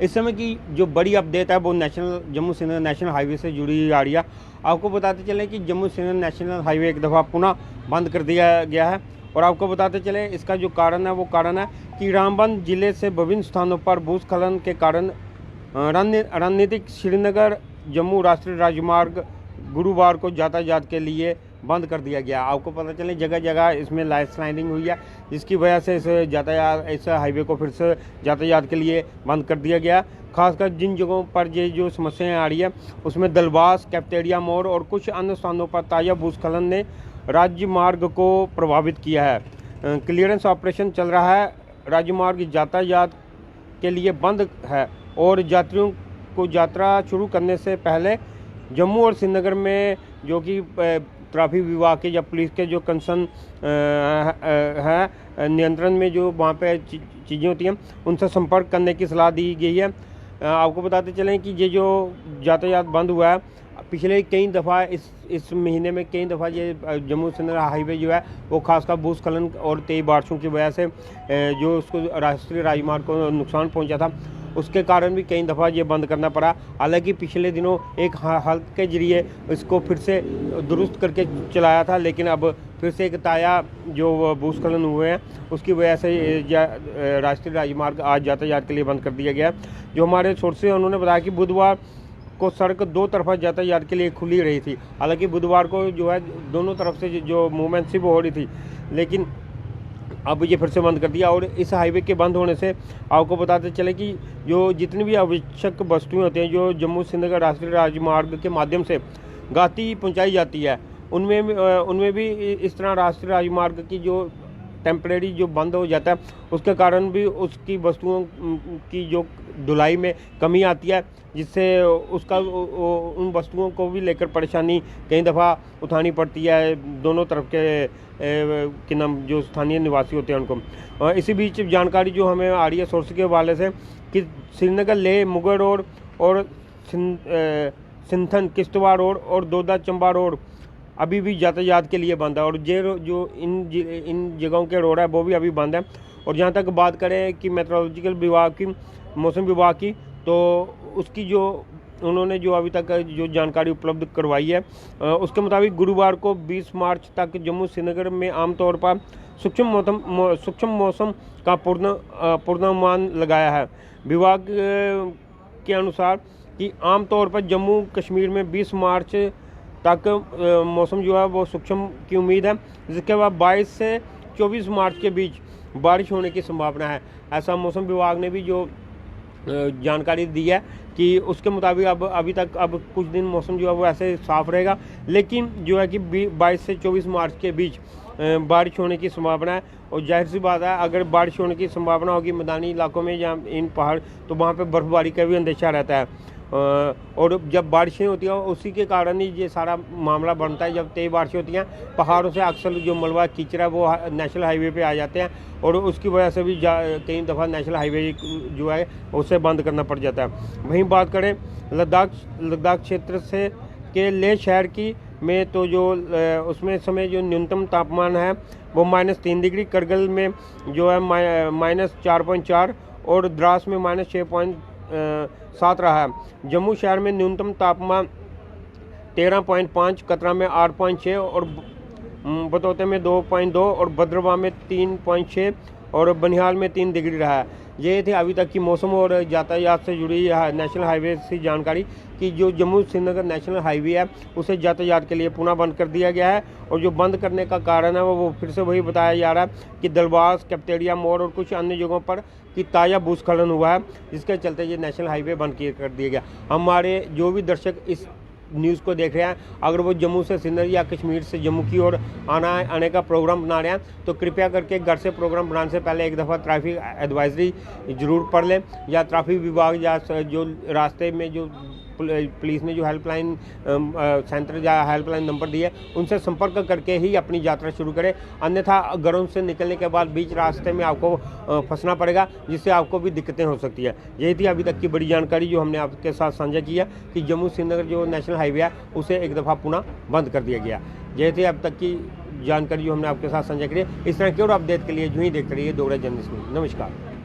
इस समय की जो बड़ी अपडेट है वो जम्मू श्रीनगर नेशनल हाईवे से जुड़ी आ रही है। आपको बताते चले कि जम्मू श्रीनगर नेशनल हाईवे एक दफ़ा पुनः बंद कर दिया गया है। और आपको बताते चले इसका जो कारण है वो कारण है कि रामबन जिले से विभिन्न स्थानों पर भूस्खलन के कारण रणनीतिक श्रीनगर जम्मू राष्ट्रीय राजमार्ग गुरुवार को यातायात के लिए बंद कर दिया गया। आपको पता चले जगह जगह इसमें लैंडस्लाइडिंग हुई है, जिसकी वजह से इस हाईवे को फिर से यातायात के लिए बंद कर दिया गया। खासकर जिन जगहों पर ये जो समस्याएं आ रही है उसमें दलबास, कैप्टेरिया मोड़ और कुछ अन्य स्थानों पर ताज़ा भूस्खलन ने राज्य मार्ग को प्रभावित किया है। क्लियरेंस ऑपरेशन चल रहा है। राजमार्ग यातायात के लिए बंद है और यात्रियों को यात्रा शुरू करने से पहले जम्मू और श्रीनगर में जो कि ट्रैफिक विभाग के या पुलिस के जो कंसर्न है नियंत्रण में जो वहाँ पे चीज़ें होती हैं उनसे संपर्क करने की सलाह दी गई है। आपको बताते चलें कि ये जो यातायात बंद हुआ है पिछले कई दफ़ा इस महीने में कई दफ़ा ये जम्मू श्रीनगर हाईवे जो है वो खासकर भूस्खलन और तेज बारिशों की वजह से जो उसको राष्ट्रीय राजमार्ग को नुकसान पहुंचा था उसके कारण भी कई दफ़ा ये बंद करना पड़ा। हालांकि पिछले दिनों एक हालत के जरिए इसको फिर से दुरुस्त करके चलाया था, लेकिन अब फिर से एक ताज़ा जो भूस्खलन हुए हैं उसकी वजह से राष्ट्रीय राजमार्ग आज यातायात के लिए बंद कर दिया गया। जो हमारे सोर्सेज हैं उन्होंने बताया कि बुधवार को सड़क दो तरफा यातायात के लिए खुली रही थी। हालांकि बुधवार को जो है दोनों तरफ से जो मूवमेंट थी वो हो रही थी, लेकिन अब ये फिर से बंद कर दिया। और इस हाईवे के बंद होने से आपको बताते चले कि जो जितनी भी आवश्यक वस्तुएं होती हैं जो जम्मू श्रीनगर राष्ट्रीय राजमार्ग के माध्यम से गाती पहुंचाई जाती है उनमें भी इस तरह राष्ट्रीय राजमार्ग की जो टेम्परेरी जो बंद हो जाता है उसके कारण भी उसकी वस्तुओं की जो ढुलाई में कमी आती है, जिससे उसका उन वस्तुओं को भी लेकर परेशानी कई दफ़ा उठानी पड़ती है दोनों तरफ के नाम जो स्थानीय निवासी होते हैं उनको। इसी बीच जानकारी जो हमें आ रही है सोर्स के हवाले से कि श्रीनगर लेह मुगल रोड और सिंथन किश्तवाड़ रोड और दोदा चंबा रोड अभी भी यातायात के लिए बंद है। और ये जो इन जगहों के रोड है वो भी अभी बंद है। और जहाँ तक बात करें कि मेट्रोलॉजिकल विभाग की, मौसम विभाग की, तो उसकी जो उन्होंने जो अभी तक जो जानकारी उपलब्ध करवाई है उसके मुताबिक गुरुवार को 20 मार्च तक जम्मू श्रीनगर में आमतौर पर सूक्ष्म मौसम का पूर्वानुमान लगाया है। विभाग के अनुसार कि आमतौर पर जम्मू कश्मीर में 20 मार्च तक मौसम जो है वो सूक्ष्म की उम्मीद है, जिसके बाद 22 से 24 मार्च के बीच बारिश होने की संभावना है। ऐसा मौसम विभाग ने भी जो जानकारी दी है कि उसके मुताबिक अभी तक कुछ दिन मौसम जो है वो ऐसे साफ रहेगा, लेकिन जो है कि 22 से 24 मार्च के बीच बारिश होने की संभावना है। और जाहिर सी बात है अगर बारिश होने की संभावना होगी मैदानी इलाकों में या इन पहाड़ तो वहाँ पे बर्फ़बारी का भी अंदेशा रहता है। और जब बारिशें होती हैं उसी के कारण ही ये सारा मामला बनता है। जब तेज़ बारिशें होती हैं पहाड़ों से अक्सर जो मलबा कीचड़ है वो नेशनल हाईवे पे आ जाते हैं और उसकी वजह से भी कई दफ़ा नेशनल हाईवे जो है उसे बंद करना पड़ जाता है। वहीं बात करें लद्दाख क्षेत्र से के लेह शहर की में तो जो उसमें इस समय जो न्यूनतम तापमान है वो -3 डिग्री, करगिल में जो है -4.4 और द्रास में -6.7 रहा है। जम्मू शहर में न्यूनतम तापमान 13.5, कतरा में 8.6 और बतौते में 2.2 और भद्रवाह में 3.6 और बनिहाल में 3 डिग्री रहा है। ये थे अभी तक की मौसम और यातायात से जुड़ी नेशनल हाईवे से जानकारी कि जो जम्मू श्रीनगर नेशनल हाईवे है उसे यातायात के लिए पुनः बंद कर दिया गया है। और जो बंद करने का कारण है वो फिर से वही बताया जा रहा है कि दलबास, कैप्टेरिया मोड़ और कुछ अन्य जगहों पर कि ताज़ा भूस्खलन हुआ है, जिसके चलते ये नेशनल हाईवे बंद कर दिया गया। हमारे जो भी दर्शक इस न्यूज़ को देख रहे हैं अगर वो जम्मू से श्रीनगर या कश्मीर से जम्मू की ओर आने का प्रोग्राम बना रहे हैं तो कृपया करके घर से प्रोग्राम बनाने से पहले एक दफ़ा ट्रैफिक एडवाइजरी ज़रूर पढ़ लें, या ट्रैफिक विभाग या जो रास्ते में जो पुलिस ने जो हेल्पलाइन सेंटर या हेल्पलाइन नंबर दिए उनसे संपर्क करके ही अपनी यात्रा शुरू करें। अन्यथा घरों से निकलने के बाद बीच रास्ते में आपको फंसना पड़ेगा, जिससे आपको भी दिक्कतें हो सकती है। यही थी अभी तक की बड़ी जानकारी जो हमने आपके साथ साझा की है कि जम्मू श्रीनगर जो नेशनल हाईवे है उसे एक दफ़ा पुनः बंद कर दिया गया। यही थी अब तक की जानकारी जो हमने आपके साथ साझा की है। इस तरह की और अपडेट के लिए जो ही देखते रहिए डोगरा जर्नलिस्ट न्यूज़। नमस्कार।